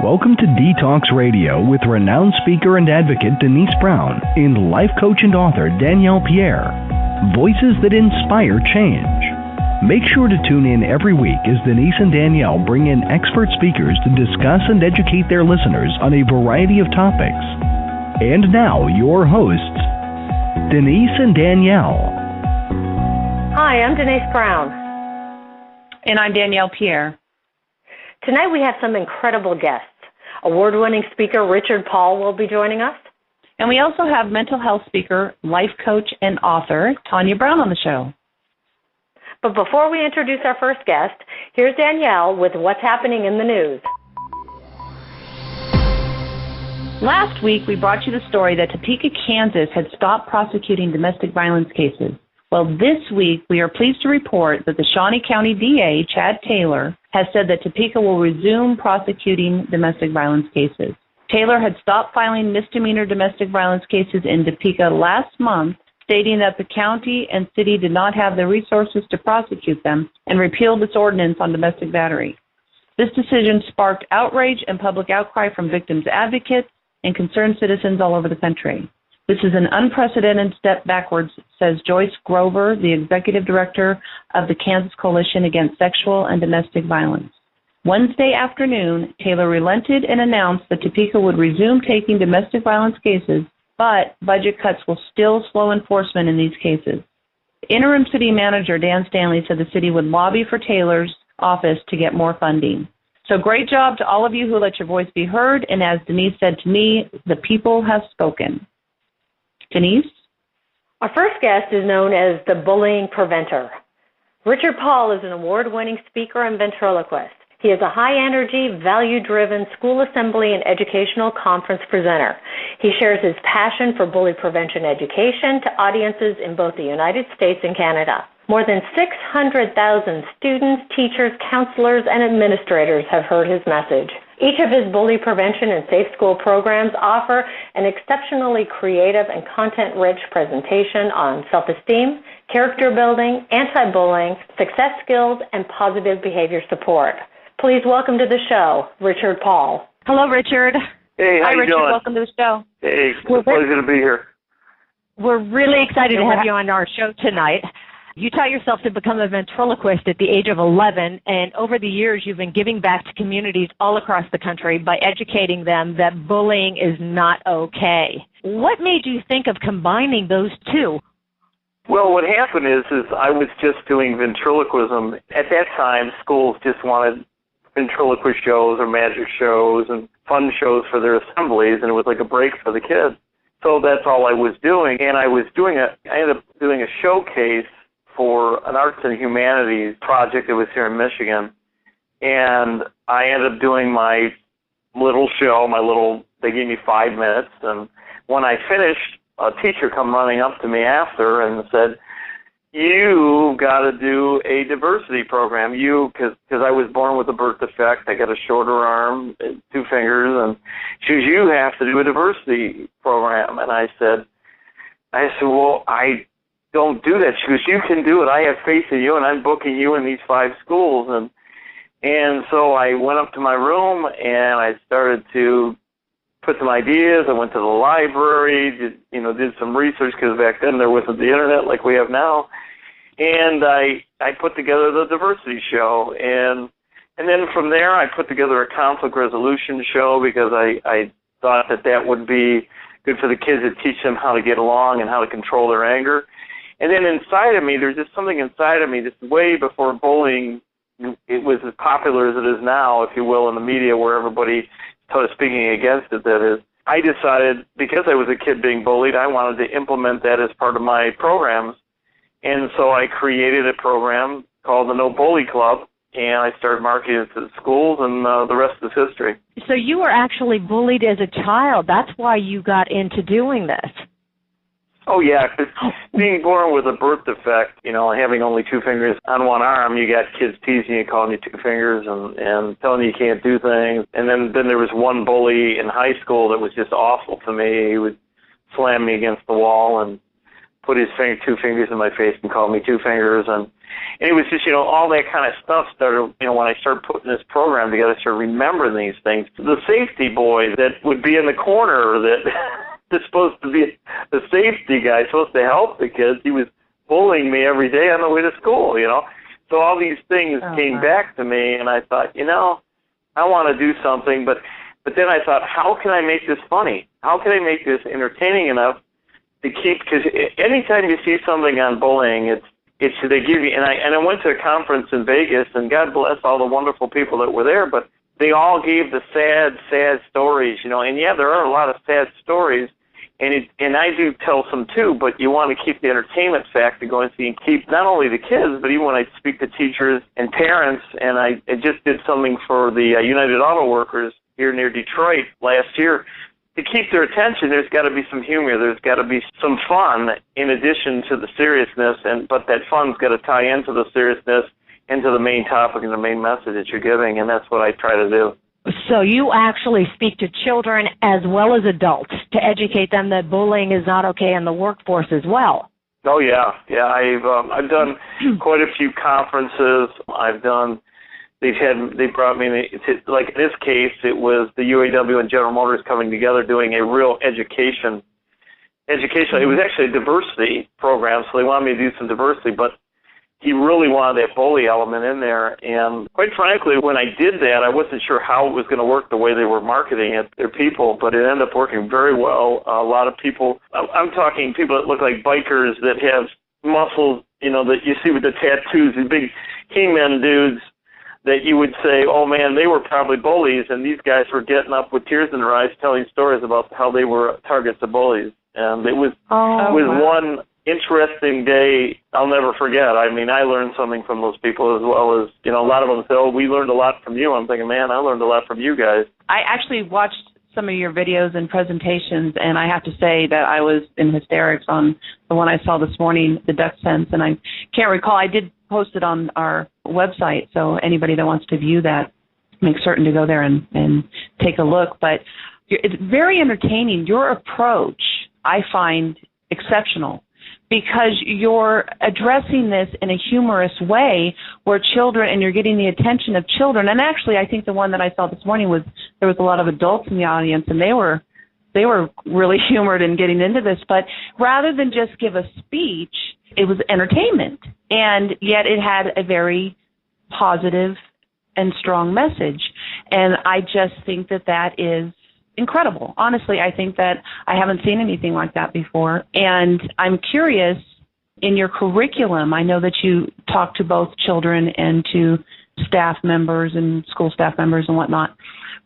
Welcome to Detox Radio with renowned speaker and advocate Denise Brown and life coach and author Danielle Pierre. Voices that inspire change. Make sure to tune in every week as Denise and Danielle bring in expert speakers to discuss and educate their listeners on a variety of topics. And now, your hosts, Denise and Danielle. Hi, I'm Denise Brown. And I'm Danielle Pierre. Tonight we have some incredible guests. Award-winning speaker Richard Paul will be joining us. And we also have mental health speaker, life coach, and author Tanya Brown on the show. But before we introduce our first guest, here's Danielle with what's happening in the news. Last week, we brought you the story that Topeka, Kansas had stopped prosecuting domestic violence cases. Well, this week, we are pleased to report that the Shawnee County DA, Chad Taylor, has said that Topeka will resume prosecuting domestic violence cases. Taylor had stopped filing misdemeanor domestic violence cases in Topeka last month, stating that the county and city did not have the resources to prosecute them, and repealed its ordinance on domestic battery. This decision sparked outrage and public outcry from victims' advocates and concerned citizens all over the country. This is an unprecedented step backwards, says Joyce Grover, the executive director of the Kansas Coalition Against Sexual and Domestic Violence. Wednesday afternoon, Taylor relented and announced that Topeka would resume taking domestic violence cases, but budget cuts will still slow enforcement in these cases. Interim city manager Dan Stanley said the city would lobby for Taylor's office to get more funding. So great job to all of you who let your voice be heard, and as Denise said to me, the people have spoken. Denise? Our first guest is known as the bullying preventer. Richard Paul is an award-winning speaker and ventriloquist. He is a high-energy, value-driven school assembly and educational conference presenter. He shares his passion for bully prevention education to audiences in both the United States and Canada. More than 600,000 students, teachers, counselors, and administrators have heard his message. Each of his bully prevention and safe school programs offer an exceptionally creative and content-rich presentation on self-esteem, character building, anti-bullying, success skills, and positive behavior support. Please welcome to the show, Richard Paul. Hello, Richard. Hey, how Hi, you Richard. doing? Welcome to the show. Hey, it's a pleasure to be here. We're really excited to have you on our show tonight. You taught yourself to become a ventriloquist at the age of 11, and over the years you've been giving back to communities all across the country by educating them that bullying is not okay. What made you think of combining those two? Well, what happened is I was just doing ventriloquism. At that time, schools just wanted ventriloquist shows or magic shows and fun shows for their assemblies, and it was like a break for the kids. So that's all I was doing, and I ended up doing a showcase for an arts and humanities project that was here in Michigan. And I ended up doing my little show, they gave me 5 minutes. And when I finished, a teacher come running up to me after and said, "You got to do a diversity program." Because I was born with a birth defect. I got a shorter arm, 2 fingers. And she goes, "You have to do a diversity program." And I said, well, I don't do that. She goes, "You can do it. I have faith in you, and I'm booking you in these 5 schools." And so I went up to my room, and I started to put some ideas. I went to the library, did some research, because back then there wasn't the internet like we have now. And I put together the diversity show. And then from there, I put together a conflict resolution show, because I thought that would be good for the kids to teach them how to get along and how to control their anger. And then inside of me, there's just something inside of me, just way before bullying, it was as popular as it is now, if you will, in the media, where everybody started speaking against it, that is. I decided, because I was a kid being bullied, I wanted to implement that as part of my programs. And so I created a program called the No Bully Club, and I started marketing it to the schools, and the rest is history. So you were actually bullied as a child. That's why you got into doing this. Oh, yeah, 'cause being born with a birth defect, having only 2 fingers on one arm, you got kids teasing you, calling you 2 fingers, and telling you can't do things. And then there was one bully in high school that was just awful to me. He would slam me against the wall and put his 2 fingers in my face and call me 2 fingers. And it was just, all that kind of stuff started, when I started putting this program together, I started remembering these things. The safety boy that would be in the corner that is supposed to be the safety guy, supposed to help the kids, he was bullying me every day on the way to school, So all these things came back to me, and I thought, I want to do something, but then I thought, how can I make this funny? How can I make this entertaining enough to keep, because anytime you see something on bullying, it's they give you, and I went to a conference in Vegas, and God bless all the wonderful people that were there, but they all gave the sad stories, and yeah, there are a lot of sad stories, and I do tell some too, but you want to keep the entertainment factor going so you can keep not only the kids, but even when I speak to teachers and parents, and I just did something for the United Auto Workers here near Detroit last year. To keep their attention, there's got to be some humor. There's got to be some fun in addition to the seriousness, but that fun's got to tie into the seriousness, into the main topic and the main message that you're giving, and that's what I try to do. So you actually speak to children as well as adults to educate them that bullying is not okay in the workforce as well. Oh yeah. I've done quite a few conferences. They brought me, like in this case, it was the UAW and General Motors coming together doing a real education. It was actually a diversity program, so they wanted me to do some diversity, but he really wanted that bully element in there. And quite frankly, when I did that, I wasn't sure how it was going to work the way they were marketing it, their people, but it ended up working very well. A lot of people, I'm talking people that look like bikers that have muscles, that you see with the tattoos, these big He-Man dudes, that you would say, oh, man, they were probably bullies, and these guys were getting up with tears in their eyes telling stories about how they were targets of bullies. And it was one interesting day I'll never forget. I mean, I learned something from those people as well as, a lot of them say, oh, we learned a lot from you. I'm thinking, man, I learned a lot from you guys. I actually watched some of your videos and presentations, and I have to say that I was in hysterics on the one I saw this morning, the duck sense, and I can't recall. I did post it on our website, so anybody that wants to view that, make certain to go there and take a look. But it's very entertaining. Your approach, I find exceptional, because you're addressing this in a humorous way where children, and you're getting the attention of children. And actually, I think the one that I saw this morning there was a lot of adults in the audience, and they were really humored in getting into this. But rather than just give a speech, it was entertainment, and yet it had a very positive and strong message. And I just think that is incredible. Honestly, I think that I haven't seen anything like that before. And I'm curious, in your curriculum, I know that you talk to both children and to staff members and school staff members and whatnot,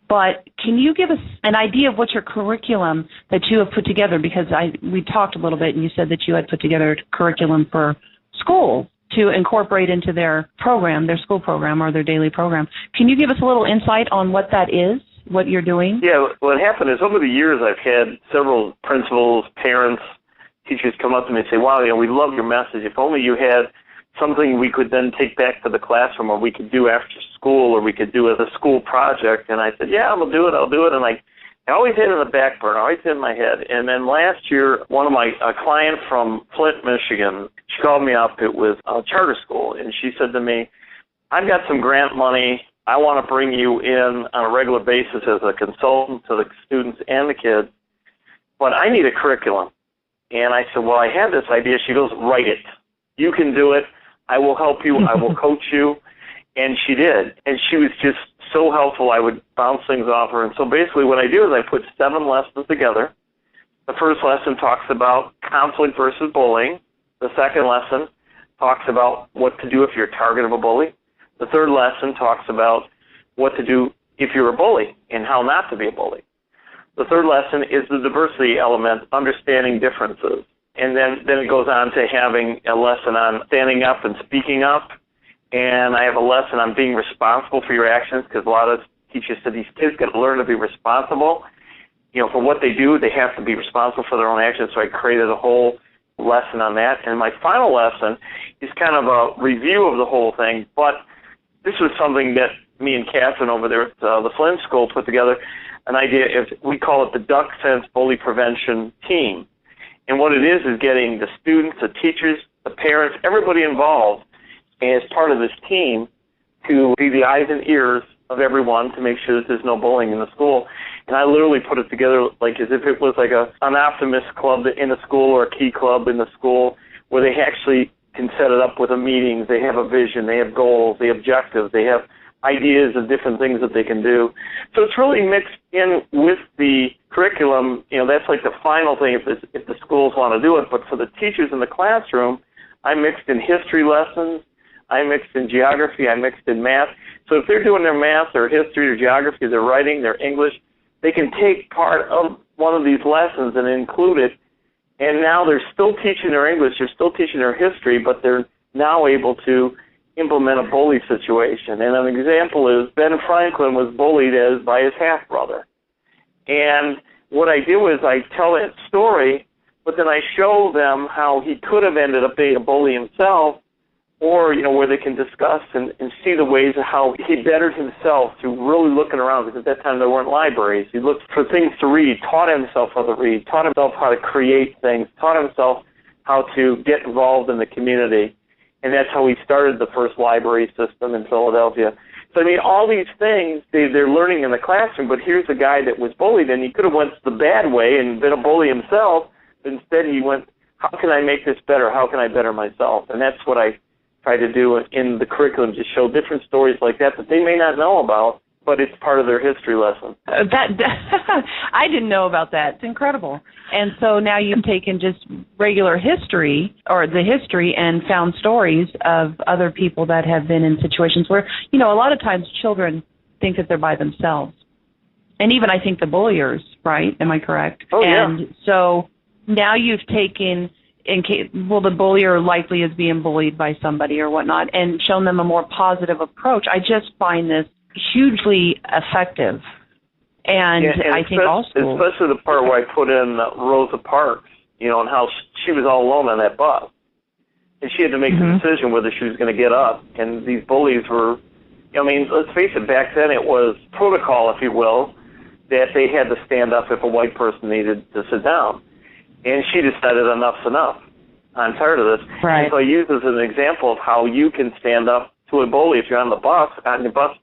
but can you give us an idea of what your curriculum that you have put together? Because we talked a little bit, and you said that you had put together a curriculum for schools to incorporate into their program, their school program or their daily program. Can you give us a little insight on what that is, what you're doing? Yeah, what happened is over the years I've had several principals, parents, teachers come up to me and say, wow, we love your message. If only you had something we could then take back to the classroom, or we could do after school, or we could do as a school project. And I said, yeah, I'll do it. And I always had it in the back burner, always in my head. And then last year, a client from Flint, Michigan, she called me up. It was a charter school, and she said to me, I've got some grant money. I want to bring you in on a regular basis as a consultant to the students and the kids, but I need a curriculum. And I said, well, I have this idea. She goes, write it. You can do it. I will help you. I will coach you. And she did. And she was just so helpful. I would bounce things off her. And so basically what I do is I put 7 lessons together. The first lesson talks about conflict versus bullying. The second lesson talks about what to do if you're a target of a bully. The third lesson talks about what to do if you're a bully and how not to be a bully. The third lesson is the diversity element, understanding differences. And then it goes on to having a lesson on standing up and speaking up. And I have a lesson on being responsible for your actions, because a lot of teachers said these kids got to learn to be responsible. For what they do, they have to be responsible for their own actions. So I created a whole lesson on that. And my final lesson is kind of a review of the whole thing, but this was something that me and Catherine over there at the Flint School put together, an idea, we call it the Duck Sense Bully Prevention Team. And what it is getting the students, the teachers, the parents, everybody involved as part of this team to be the eyes and ears of everyone to make sure that there's no bullying in the school. And I literally put it together like as if it was like an optimist club in a school or a key club in the school where they actually can set it up with a meeting. They have a vision, they have goals, they have objectives, they have ideas of different things that they can do. So it's really mixed in with the curriculum. That's like the final thing if the schools want to do it. But for the teachers in the classroom, I mixed in history lessons, I mixed in geography, I mixed in math. So if they're doing their math or history or geography, their writing, their English, they can take part of one of these lessons and include it. And now they're still teaching their English, they're still teaching their history, but they're now able to implement a bully situation. And an example is Ben Franklin was bullied by his half-brother. And what I do is I tell that story, but then I show them how he could have ended up being a bully himself, or, where they can discuss and see the ways of how he bettered himself through really looking around, because at that time there weren't libraries. He looked for things to read, taught himself how to read, taught himself how to create things, taught himself how to get involved in the community. And that's how he started the first library system in Philadelphia. So, all these things, they're learning in the classroom, but here's a guy that was bullied, and he could have went the bad way and been a bully himself, but instead he went, how can I make this better? How can I better myself? And that's what I try to do in the curriculum, to show different stories like that they may not know about, but it's part of their history lesson. I didn't know about that. It's incredible. And so now you've taken just regular history, or the history, and found stories of other people that have been in situations where, a lot of times children think that they're by themselves. And even I think the bulliers, right? Am I correct? Oh, yeah. And so now you've taken, the bullier likely is being bullied by somebody or whatnot, and shown them a more positive approach. I just find this hugely effective. And I think also, especially the part where I put in Rosa Parks, and how she was all alone on that bus. And she had to make the decision whether she was going to get up. And these bullies were, let's face it, back then it was protocol, if you will, that they had to stand up if a white person needed to sit down. And she decided enough's enough. I'm tired of this. Right. And so I use this as an example of how you can stand up to a bully if you're on the bus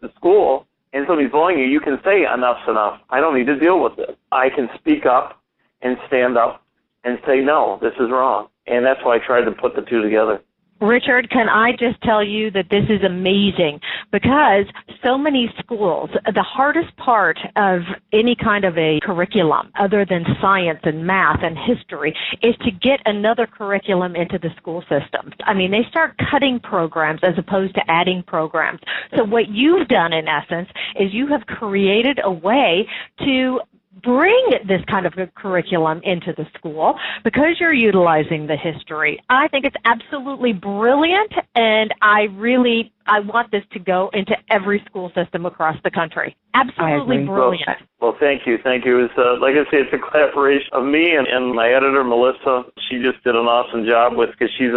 to school, and somebody's bullying you. You can say enough's enough. I don't need to deal with this. I can speak up and stand up and say, no, this is wrong. And that's why I tried to put the two together. Richard, can I just tell you that this is amazing, because so many schools, the hardest part of any kind of a curriculum other than science and math and history is to get another curriculum into the school system. They start cutting programs as opposed to adding programs. So what you've done in essence is you have created a way to bring this kind of a curriculum into the school because you're utilizing the history. I think it's absolutely brilliant, and I want this to go into every school system across the country. Absolutely brilliant. Well, thank you. It was, like I say, it's a collaboration of me and my editor, Melissa. She just did an awesome job because she's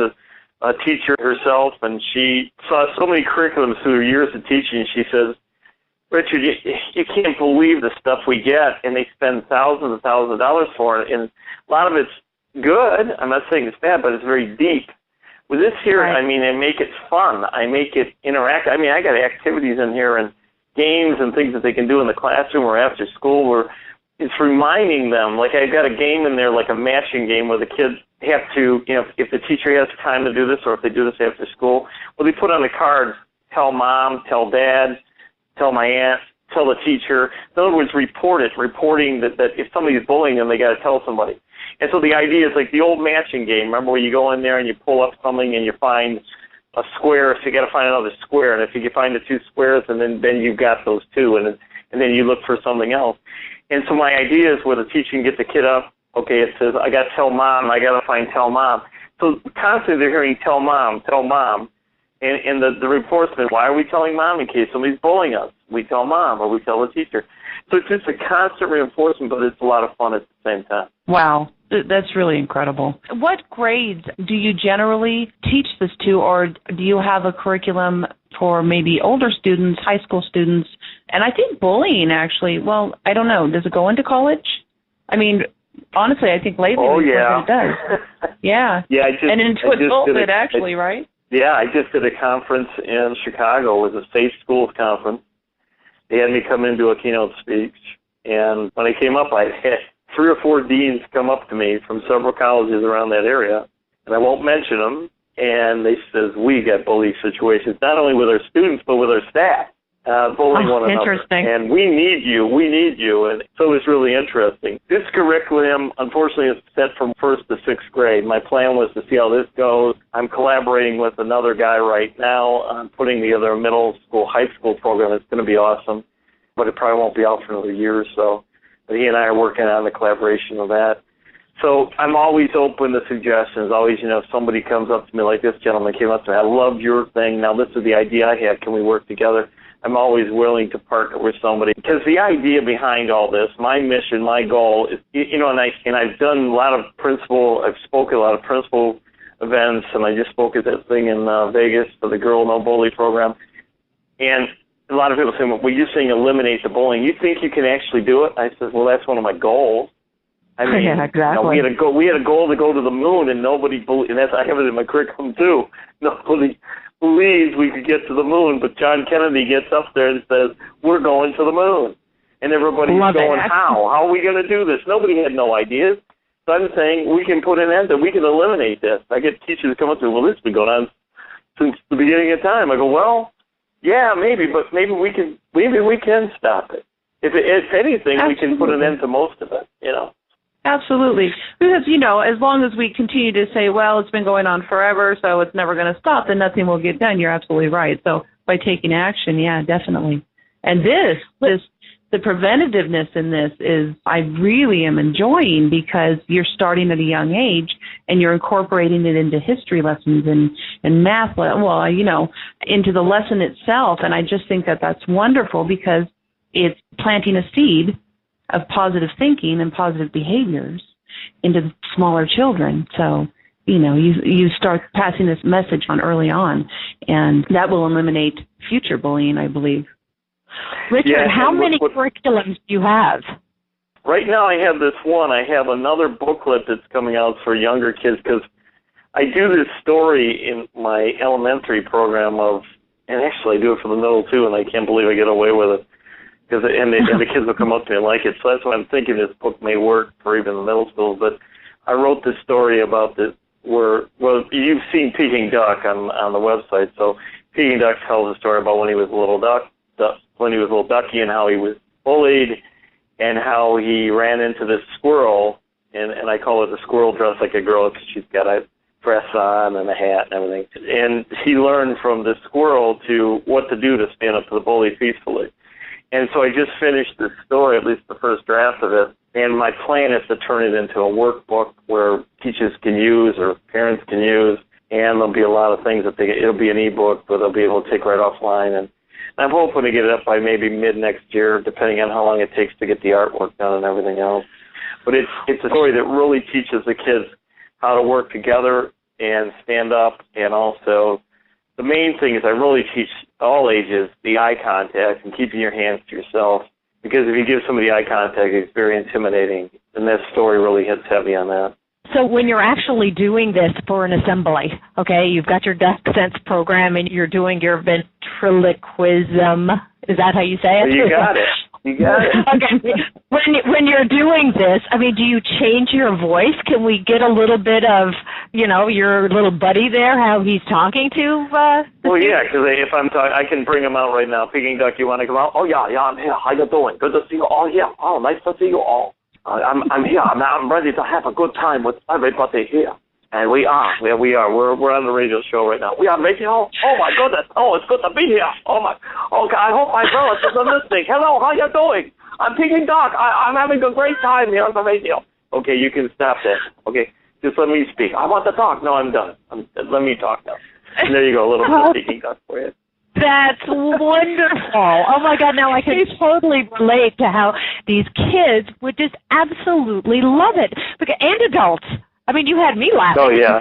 a teacher herself, and she saw so many curriculums through her years of teaching. She says, Richard, you can't believe the stuff we get, and they spend thousands and thousands of dollars for it, and a lot of it's good. I'm not saying it's bad, but it's very deep. With this here, right. I make it fun. I make it interactive. I got activities in here and games and things that they can do in the classroom or after school where it's reminding them. Like I got a game in there, like a matching game where the kids have to, if the teacher has time to do this or if they do this after school, well, they put on the cards, tell mom, tell dad, tell my aunt, tell the teacher. In other words, reporting that if somebody's bullying them, they got to tell somebody. And so the idea is like the old matching game. Remember where you go in there and you pull up something and you find a square, so you got to find another square. And if you can find the two squares, and then you've got those two, and then you look for something else. And so my idea is where the teacher can get the kid up. Okay, it says I got to tell mom. I got to find tell mom. So constantly they're hearing tell mom, tell mom. And the reinforcement, why are we telling mom in case somebody's bullying us? We tell mom or we tell the teacher. So it's just a constant reinforcement, but it's a lot of fun at the same time. Wow, that's really incredible. What grades do you generally teach this to, or do you have a curriculum for maybe older students, high school students? And I think bullying actually, well, I don't know, does it go into college? Honestly, I think lately it does. Yeah. Yeah, and into adulthood actually, right? Yeah, I just did a conference in Chicago. It was a Safe Schools conference. They had me come in and do a keynote speech. And when I came up, I had 3 or 4 deans come up to me from several colleges around that area. And I won't mention them. And they says, we get bully situations, not only with our students, but with our staff, bullying one another. Interesting. And we need you. And so it's really interesting. This curriculum, unfortunately, is set from 1st to 6th grade. My plan was to see how this goes. I'm collaborating with another guy right now on putting together a middle school, high school program. It's going to be awesome, but it probably won't be out for another year or so. But he and I are working on the collaboration of that. So I'm always open to suggestions. Always, if somebody comes up to me like this gentleman came up to me, I love your thing. Now this is the idea I had. Can we work together? I'm always willing to partner with somebody because the idea behind all this, my mission, my goal is, and I've done a lot of I've spoken at a lot of principal events, and I just spoke at that thing in Vegas for the Girl No Bully program. And a lot of people say, well, you're saying eliminate the bullying. You think you can actually do it? I said, well, that's one of my goals. I mean, yeah, exactly. We had a goal to go to the moon, and nobody believed, and I have it in my curriculum too. Nobody believes we could get to the moon, but John Kennedy gets up there and says, we're going to the moon. And everybody's going, how? How are we going to do this? Nobody had no ideas. So I'm saying we can put an end to it. We can eliminate this. I get teachers come up to me, well, this has been going on since the beginning of time. I go, well, yeah, maybe, but maybe we can stop it. If anything, Absolutely. We can put an end to most of it, Absolutely. Because, as long as we continue to say, well, it's been going on forever, so it's never going to stop, then nothing will get done. You're absolutely right. So by taking action, yeah, definitely. And the preventativeness in this is, I really am enjoying because you're starting at a young age and you're incorporating it into history lessons and math, into the lesson itself. And I just think that that's wonderful because it's planting a seed of positive thinking and positive behaviors into the smaller children. So, you start passing this message on early on, and that will eliminate future bullying, I believe. Richard, how many curriculums do you have? Right now I have this one. I have another booklet that's coming out for younger kids because I do this story in my elementary program and actually I do it for the middle too, and I can't believe I get away with it. And the kids will come up to me and like it. So that's why I'm thinking this book may work for even the middle schools. But I wrote this story about you've seen Peking Duck on the website. So Peking Duck tells a story about when he was a little ducky and how he was bullied and how he ran into this squirrel. And I call it the squirrel dressed like a girl because she's got a dress on and a hat and everything. And he learned from the squirrel what to do to stand up to the bully peacefully. And so I just finished this story, at least the first draft of it, and my plan is to turn it into a workbook where teachers can use or parents can use, and there'll be a lot of things it'll be an e-book, but they'll be able to take right offline. And I'm hoping to get it up by maybe mid-next year, depending on how long it takes to get the artwork done and everything else. But it's a story that really teaches the kids how to work together and stand up, and also the main thing is I really teach all ages the eye contact and keeping your hands to yourself, because if you give somebody eye contact, it's very intimidating, and this story really hits heavy on that. So when you're actually doing this for an assembly, okay, you've got your Duck Sense program and you're doing your ventriloquism. Is that how you say it? You got it. Okay. When you're doing this, do you change your voice? Can we get a little bit of, your little buddy there, how he's talking to Well, yeah, because if I'm talking, I can bring him out right now. Peking Duck, you want to come out? Oh, yeah, I'm here. How you doing? Good to see you all here. Oh, nice to see you all. I'm here. I'm ready to have a good time with everybody here. And we are. We're on the radio show right now. We are radio? Oh, my goodness. Oh, it's good to be here. Oh, my. Okay, I hope my relatives are listening. Hello, how you doing? I'm Peking Duck. I'm having a great time here on the radio. Okay, you can stop that. Okay, just let me speak. I want to talk. No, I'm done. Let me talk now. And there you go, a little bit of Peking Duck for you. That's wonderful. Oh, my God, now I can totally relate to how these kids would just absolutely love it. And adults. You had me laughing. Oh, yeah.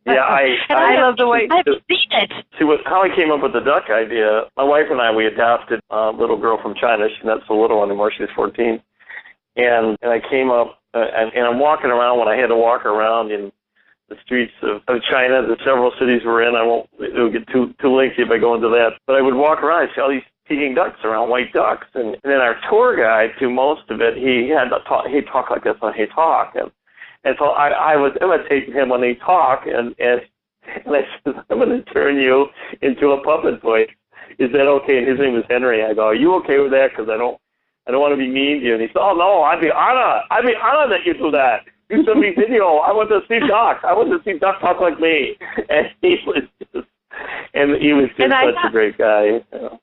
Yeah, I love the way I've seen it. See, how I came up with the duck idea, my wife and I, we adopted a little girl from China. She's not so little anymore. She's 14. And I came up, and I'm walking around when I had to walk around in the streets of China, the several cities we're in. It would get too lengthy if I go into that. But I would walk around and see all these Peking ducks around, white ducks. And then our tour guide, through most of it, he'd talk like this when he talked. And so I was imitating him when he talked, and I said, I'm going to turn you into a puppet voice. Is that okay? And his name was Henry. I go, are you okay with that? Because I don't want to be mean to you. And he said, oh, no, I'd be honored that you do that. You send me video. I want to see ducks. I want to see ducks talk like me. And he was just such a great guy. You know.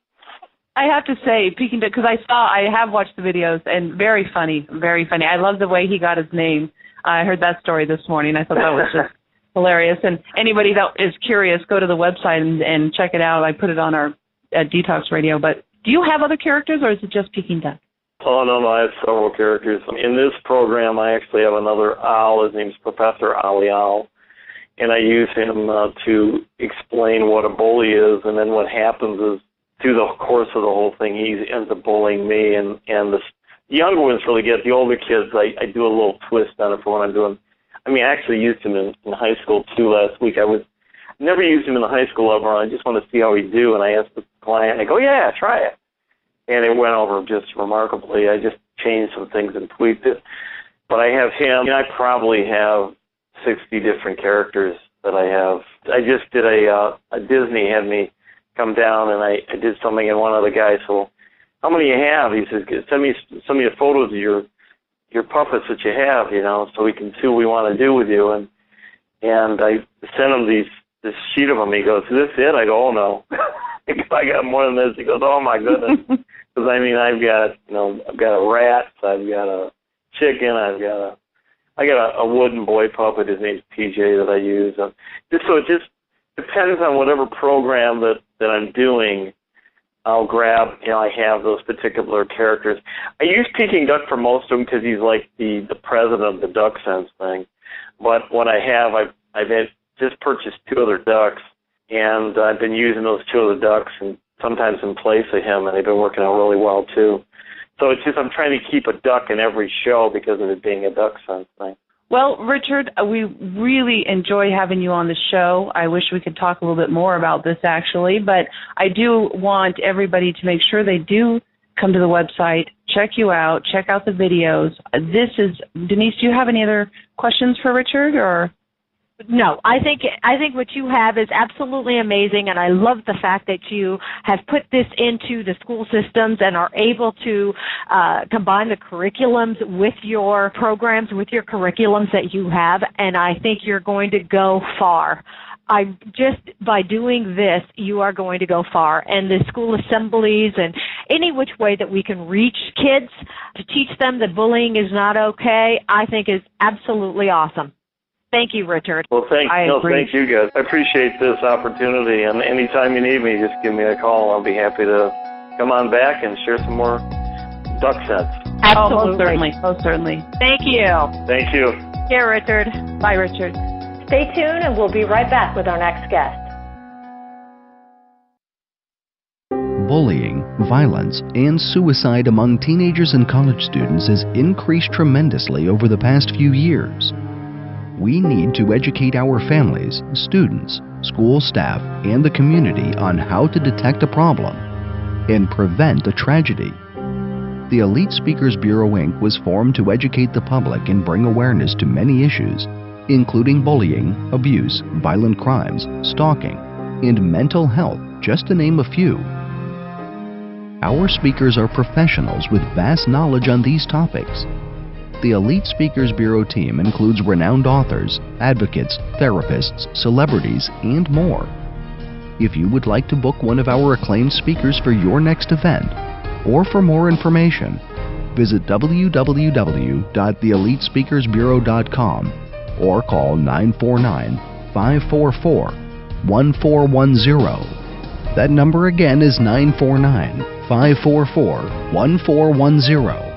I have to say, Peking duck, because I have watched the videos, and very funny, very funny. I love the way he got his name. I heard that story this morning. I thought that was just hilarious. And anybody that is curious, go to the website and check it out. I put it on our Detox Radio. But do you have other characters, or is it just Peking duck? Oh, no, I have several characters. In this program, I actually have another owl. His name's Professor Ollie Owl, and I use him to explain what a bully is, and then what happens is, through the course of the whole thing, he ends up bullying me, and the younger ones really get. The older kids, I do a little twist on it for what I'm doing. I mean, I actually used him in high school, too, last week. I never used him in the high school level. I just want to see how he'd do, and I asked the client, I go, yeah, try it. And it went over just remarkably. I just changed some things and tweaked it. But I have him. I probably have 60 different characters that I have. I just did a Disney had me come down, and I did something, and one of the guys, so how many do you have? He says, send me the photos of your puppets that you have, so we can see what we want to do with you. And I sent him this sheet of them. He goes, is this it? I go, oh, no. I got more than this. He goes, oh, my goodness. Because, I've got a rat, I've got a chicken, I got a wooden boy puppet. His name's PJ that I use. So it just depends on whatever program that I'm doing. I'll grab, I have those particular characters. I use Peking duck for most of them because he's like the president of the duck sense thing. But what I have, I've just purchased 2 other ducks, and I've been using those 2 other ducks and sometimes in place of him, and they've been working out really well too. So it's just I'm trying to keep a duck in every show because of it being a duck sense thing. Well, Richard, we really enjoy having you on the show. I wish we could talk a little bit more about this, actually, but I do want everybody to make sure they do come to the website, check you out, check out the videos. Denise, do you have any other questions for Richard, or? No, I think what you have is absolutely amazing, and I love the fact that you have put this into the school systems and are able to combine the curriculums with your programs, with your curriculums that you have, and I think you're going to go far. By doing this, you are going to go far. And the school assemblies and any which way that we can reach kids to teach them that bullying is not okay, I think is absolutely awesome. Thank you, Richard. Well, thank you, guys. I appreciate this opportunity, and anytime you need me, just give me a call. I'll be happy to come on back and share some more duck sets. Absolutely. Most certainly. Thank you. Thank you. Yeah, Richard. Bye, Richard. Stay tuned, and we'll be right back with our next guest. Bullying, violence, and suicide among teenagers and college students has increased tremendously over the past few years. We need to educate our families, students, school staff, and the community on how to detect a problem and prevent a tragedy. The Elite Speakers Bureau, Inc. was formed to educate the public and bring awareness to many issues, including bullying, abuse, violent crimes, stalking, and mental health, just to name a few. Our speakers are professionals with vast knowledge on these topics. The Elite Speakers Bureau team includes renowned authors, advocates, therapists, celebrities, and more. If you would like to book one of our acclaimed speakers for your next event, or for more information, visit www.theelitespeakersbureau.com or call 949-544-1410. That number again is 949-544-1410.